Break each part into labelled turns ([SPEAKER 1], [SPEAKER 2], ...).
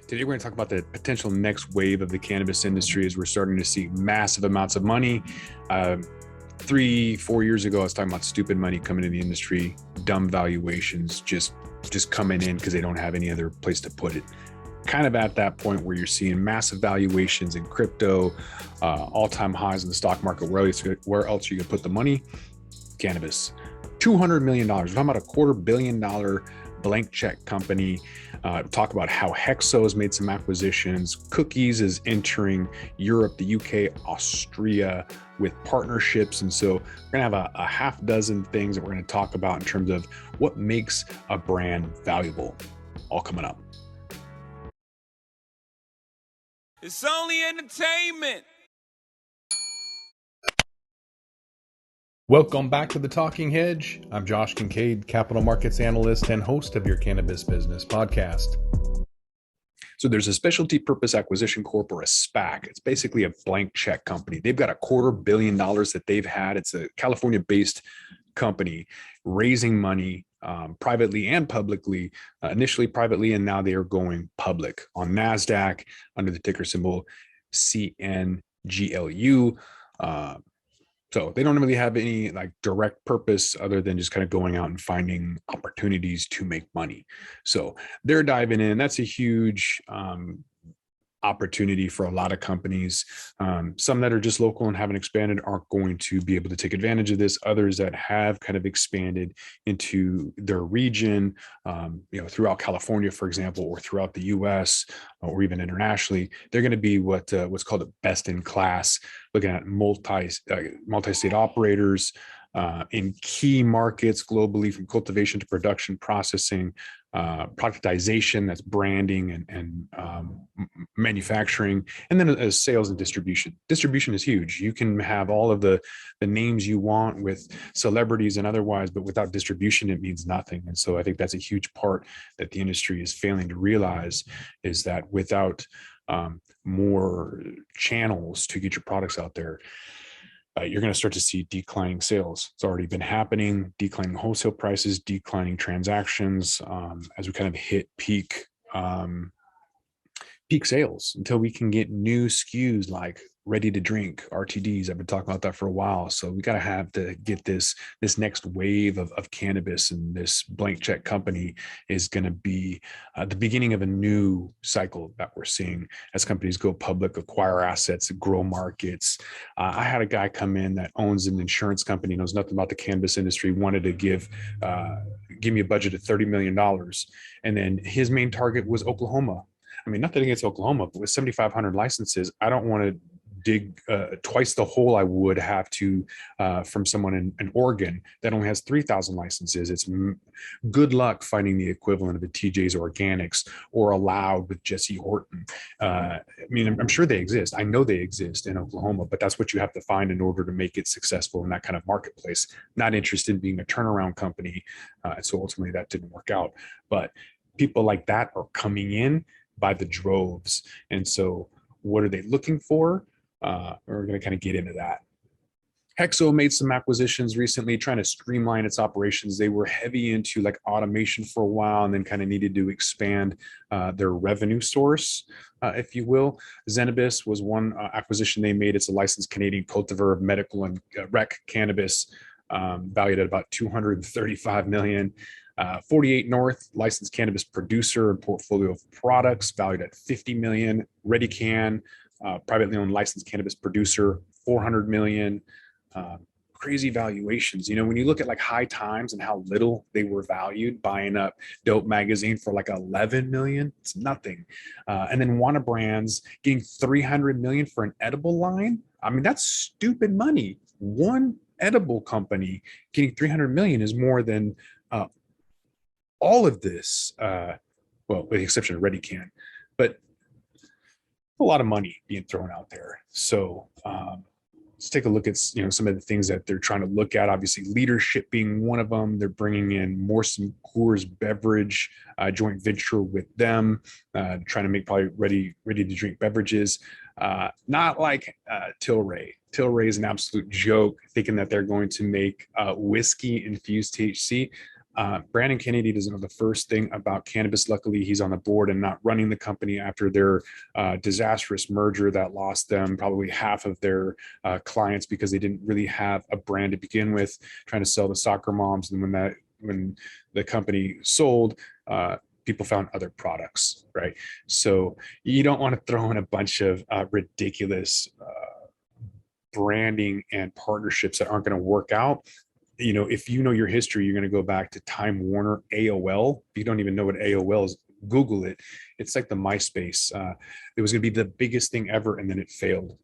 [SPEAKER 1] Today, we're going to talk about the potential next wave of the cannabis industry as we're starting to see massive amounts of money. 3-4 years ago, I was talking about stupid money coming in the industry, dumb valuations just coming in because they don't have any other place to put it. Kind of at that point where you're seeing massive valuations in crypto, all-time highs in the stock market. Where else are you going to put the money? Cannabis. $200 million. We're talking about a $250 million blank check company. Talk about how HEXO has made some acquisitions. Cookies is entering Europe, the UK, Austria with partnerships. And so we're going to have a half dozen things that we're going to talk about in terms of what makes a brand valuable. All coming up.
[SPEAKER 2] It's only entertainment.
[SPEAKER 3] Welcome back to the Talking Hedge. I'm Josh Kincaid, capital markets analyst and host of your Cannabis Business Podcast.
[SPEAKER 1] So there's a specialty purpose acquisition corp, or a Spac. It's basically a blank check company. They've got $250 million that they've had. It's a California-based company raising money privately and publicly, initially privately, and now they are going public on Nasdaq under the ticker symbol CNGLU. So they don't really have any like direct purpose other than just kind of going out and finding opportunities to make money. So they're diving in. That's a huge opportunity for a lot of companies. Some that are just local and haven't expanded aren't going to be able to take advantage of this. Others that have kind of expanded into their region, throughout California, for example, or throughout the US, or even internationally, they're going to be what's called a best in class, looking at multi-state operators in key markets globally, from cultivation to production, processing, productization, that's branding and manufacturing, and then sales and distribution. Distribution is huge. You can have all of the names you want with celebrities and otherwise, but without distribution, it means nothing. And so I think that's a huge part that the industry is failing to realize, is that without more channels to get your products out there, you're going to start to see declining sales. It's already been happening, declining wholesale prices, declining transactions as we kind of hit peak sales, until we can get new SKUs like ready to drink RTDs. I've been talking about that for a while. So we got to have to get this next wave of cannabis, and this blank check company is going to be the beginning of a new cycle that we're seeing as companies go public, acquire assets, grow markets. I had a guy come in that owns an insurance company, knows nothing about the cannabis industry, wanted to give me a budget of $30 million. And then his main target was Oklahoma. I mean, nothing against Oklahoma, but with 7,500 licenses, I don't want to dig twice the hole I would have to from someone in Oregon that only has 3,000 licenses. It's good luck finding the equivalent of a TJ's Organics or a Loud with Jesse Horton. I mean, I'm sure they exist. I know they exist in Oklahoma, but that's what you have to find in order to make it successful in that kind of marketplace. Not interested in being a turnaround company. So ultimately that didn't work out. But people like that are coming in by the droves. And so what are they looking for? We're going to kind of get into that. HEXO made some acquisitions recently, trying to streamline its operations. They were heavy into like automation for a while, and then kind of needed to expand their revenue source, if you will. Zenabis was one acquisition they made. It's a licensed Canadian cultivar of medical and rec cannabis, valued at about $235 million. 48 North, licensed cannabis producer and portfolio of products, valued at $50 million. ReadyCan, privately owned licensed cannabis producer, $400 million. Crazy valuations. When you look at like High Times and how little they were valued, buying up Dope Magazine for like 11 million, it's nothing. And then Wanna Brands getting 300 million for an edible line. I mean, that's stupid money. One edible company getting 300 million is more than all of this, well, with the exception of ReadyCan, but a lot of money being thrown out there. So let's take a look at some of the things that they're trying to look at. Obviously, leadership being one of them. They're bringing in Morrison Coors Beverage, joint venture with them, trying to make probably ready to drink beverages. Not like Tilray. Tilray is an absolute joke, thinking that they're going to make whiskey infused THC. Brandon Kennedy doesn't know the first thing about cannabis. Luckily, he's on the board and not running the company after their disastrous merger that lost them probably half of their clients because they didn't really have a brand to begin with, trying to sell to soccer moms. And when the company sold, people found other products, right? So you don't want to throw in a bunch of ridiculous branding and partnerships that aren't going to work out. If you know your history, you're going to go back to Time Warner, AOL. If you don't even know what AOL is, Google it. It's like the MySpace. It was going to be the biggest thing ever, and then it failed.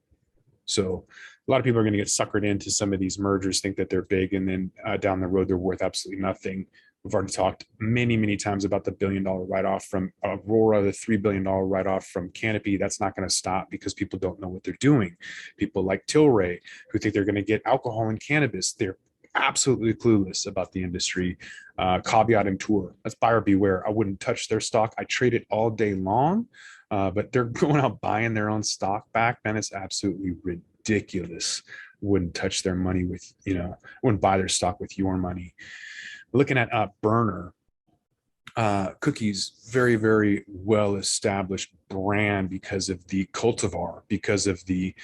[SPEAKER 1] So a lot of people are going to get suckered into some of these mergers, think that they're big, and then down the road, they're worth absolutely nothing. We've already talked many, many times about the $1 billion write-off from Aurora, the $3 billion write-off from Canopy. That's not going to stop because people don't know what they're doing. People like Tilray, who think they're going to get alcohol and cannabis, they're absolutely clueless about the industry. Caveat emptor, that's buyer beware. I wouldn't touch their stock. I trade it all day long, but they're going out buying their own stock back. Man, it's absolutely ridiculous. Wouldn't touch their money with, wouldn't buy their stock with your money. Looking at Berner, Cookies, very, very well established brand because of the cultivar, because of the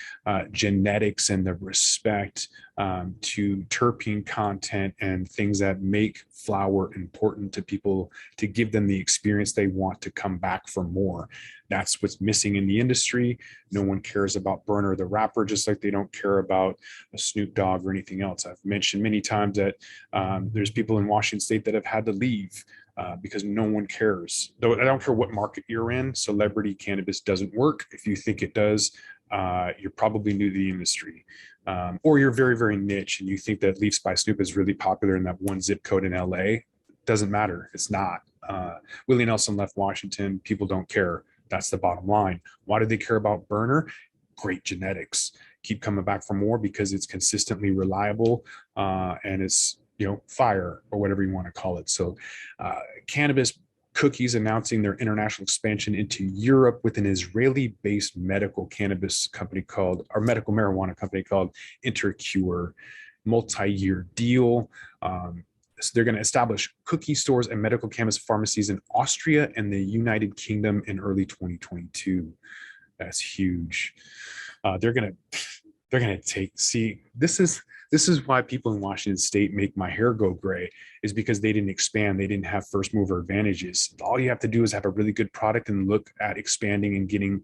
[SPEAKER 1] genetics and the respect to terpene content and things that make flower important to people, to give them the experience they want to come back for more. That's what's missing in the industry. No one cares about Berner the rapper, just like they don't care about a Snoop Dogg or anything else. I've mentioned many times that there's people in Washington State that have had to leave because no one cares. Though I don't care what market you're in, celebrity cannabis doesn't work. If you think it does, you're probably new to the industry. Or you're very, very niche and you think that Leafs by Snoop is really popular in that one zip code in LA. Doesn't matter. It's not. Willie Nelson left Washington. People don't care. That's the bottom line. Why do they care about Berner? Great genetics. Keep coming back for more because it's consistently reliable and it's, fire or whatever you want to call it. So Cannabis Cookies announcing their international expansion into Europe with an Israeli-based medical cannabis company medical marijuana company called InterCure, multi-year deal. So they're going to establish cookie stores and medical cannabis pharmacies in Austria and the United Kingdom in early 2022. That's huge. They're going to this is why people in Washington State make my hair go gray, is because they didn't expand. They didn't have first mover advantages. All you have to do is have a really good product and look at expanding and getting,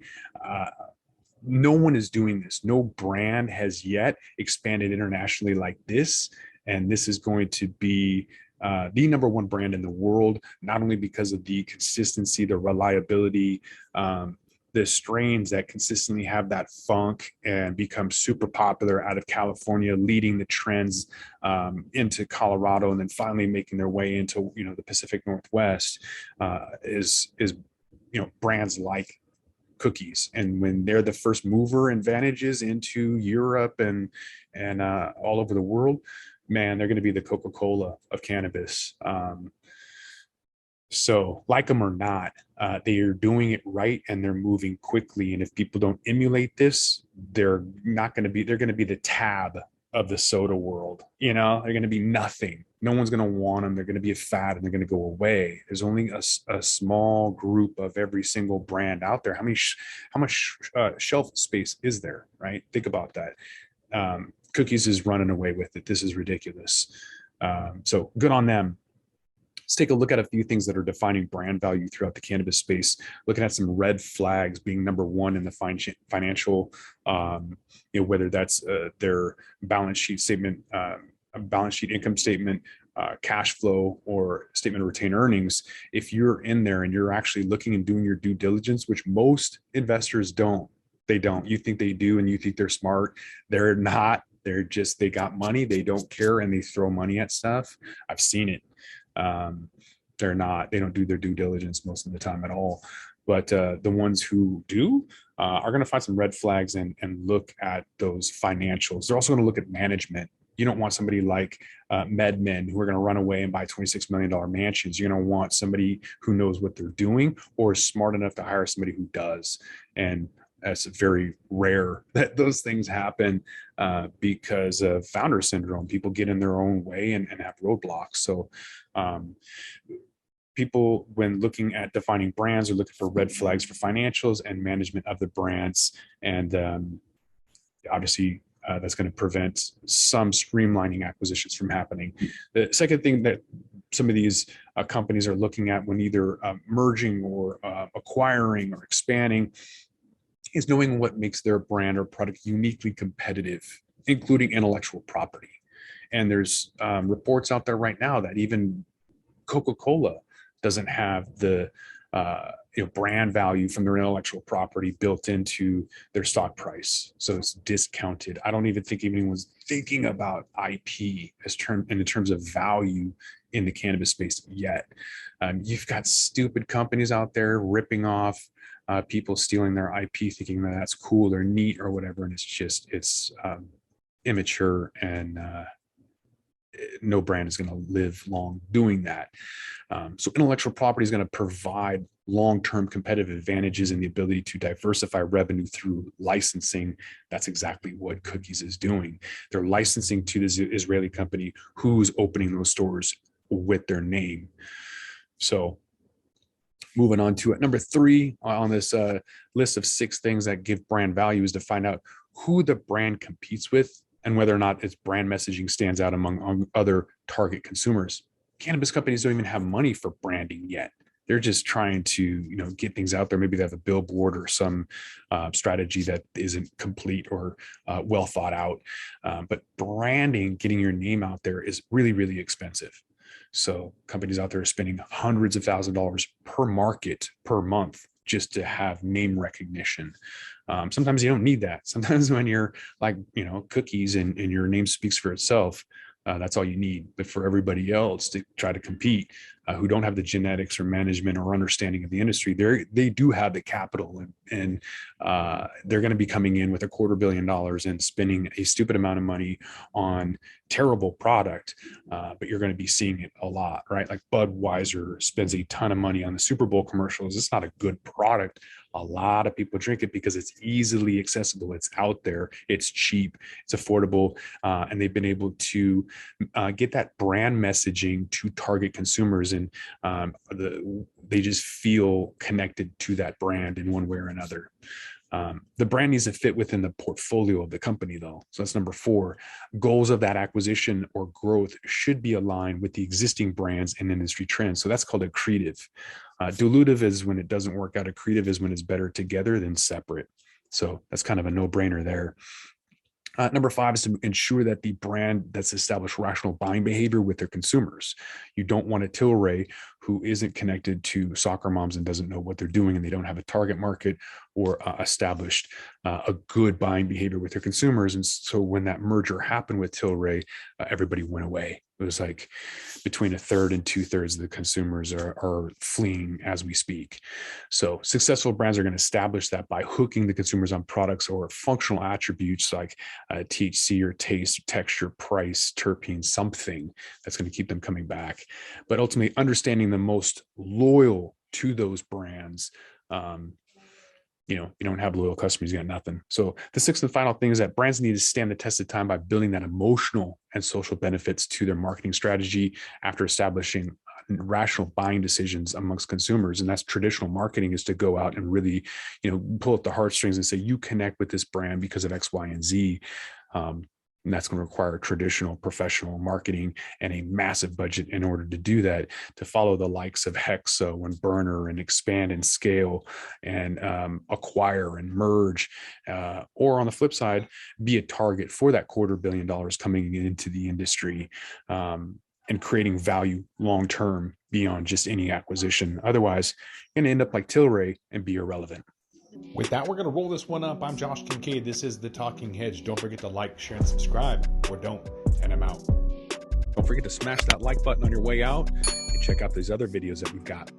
[SPEAKER 1] no one is doing this. No brand has yet expanded internationally like this. And this is going to be the number one brand in the world, not only because of the consistency, the reliability, the strains that consistently have that funk and become super popular out of California, leading the trends into Colorado, and then finally making their way into the Pacific Northwest is brands like Cookies. And when they're the first mover advantages into Europe and all over the world, man, they're going to be the Coca-Cola of cannabis. So like them or not, they are doing it right and they're moving quickly. And if people don't emulate this, they're going to be the Tab of the soda world. They're going to be nothing. No one's going to want them. They're going to be a fad and they're going to go away. There's only a small group of every single brand out there. How much shelf space is there, right? Think about that. Cookies is running away with it. This is ridiculous. So good on them. Let's take a look at a few things that are defining brand value throughout the cannabis space, looking at some red flags being number one in the financial, whether that's their balance sheet statement, income statement, cash flow, or statement of retained earnings. If you're in there and you're actually looking and doing your due diligence, which most investors don't, you think they do and you think they're smart. They're not. They got money. They don't care and they throw money at stuff. I've seen it. They don't do their due diligence most of the time at all. But the ones who do are going to find some red flags and look at those financials. They're also going to look at management. You don't want somebody like MedMen who are going to run away and buy $26 million mansions. You're going to want somebody who knows what they're doing or is smart enough to hire somebody who does. And It's very rare that those things happen because of founder syndrome. People get in their own way and have roadblocks. So people, when looking at defining brands, are looking for red flags for financials and management of the brands. And obviously, that's going to prevent some streamlining acquisitions from happening. The second thing that some of these companies are looking at when either merging or acquiring or expanding is knowing what makes their brand or product uniquely competitive, including intellectual property. And there's reports out there right now that even Coca-Cola doesn't have the brand value from their intellectual property built into their stock price, so it's discounted. I don't even think anyone's thinking about IP in terms of value in the cannabis space yet. You've got stupid companies out there ripping off people, stealing their IP, thinking that that's cool or neat or whatever, and it's immature, and no brand is going to live long doing that. So intellectual property is going to provide long-term competitive advantages in the ability to diversify revenue through licensing. That's exactly what Cookies is doing. They're licensing to this Israeli company who's opening those stores with their name. So moving on to it, number 3 on this list of 6 things that give brand value is to find out who the brand competes with and whether or not its brand messaging stands out among other target consumers. Cannabis companies don't even have money for branding yet. They're just trying to, get things out there. Maybe they have a billboard or some strategy that isn't complete or well thought out. But branding, getting your name out there, is really, really expensive. So companies out there are spending hundreds of thousands of dollars per market per month just to have name recognition. Sometimes you don't need that. Sometimes when you're like, Cookies and your name speaks for itself, that's all you need. But for everybody else to try to compete, who don't have the genetics or management or understanding of the industry, they do have the capital, and they're going to be coming in with $250 million and spending a stupid amount of money on terrible product. But you're going to be seeing it a lot, right? Like Budweiser spends a ton of money on the Super Bowl commercials. It's not a good product. A lot of people drink it because it's easily accessible. It's out there. It's cheap. It's affordable. And they've been able to get that brand messaging to target consumers. And they just feel connected to that brand in one way or another. The brand needs to fit within the portfolio of the company, though. So that's number 4. Goals of that acquisition or growth should be aligned with the existing brands and industry trends. So that's called accretive. Dilutive is when it doesn't work out. Accretive is when it's better together than separate. So that's kind of a no-brainer there. Number 5 is to ensure that the brand that's established rational buying behavior with their consumers. You don't want a Tilray who isn't connected to soccer moms and doesn't know what they're doing, and they don't have a target market or established a good buying behavior with their consumers. And so when that merger happened with Tilray, everybody went away. It was like between 1/3 and 2/3 of the consumers are fleeing as we speak. So successful brands are going to establish that by hooking the consumers on products or functional attributes like THC or taste, or texture, price, terpene, something that's going to keep them coming back. But ultimately, understanding the most loyal to those brands. You don't have loyal customers, you got nothing. So the 6th and final thing is that brands need to stand the test of time by building that emotional and social benefits to their marketing strategy after establishing rational buying decisions amongst consumers. And that's traditional marketing, is to go out and really, pull at the heartstrings and say, you connect with this brand because of X, Y, and Z. And that's going to require traditional professional marketing and a massive budget in order to do that, to follow the likes of HEXO and Berner and expand and scale and acquire and merge. Or on the flip side, be a target for that $250 million coming into the industry and creating value long-term beyond just any acquisition. Otherwise, you're going to end up like Tilray and be irrelevant.
[SPEAKER 3] With that, we're going to roll this one up. I'm Josh Kincaid. This is The Talking Hedge. Don't forget to like, share, and subscribe, or don't, and I'm out.
[SPEAKER 1] Don't forget to smash that like button on your way out and check out these other videos that we've got.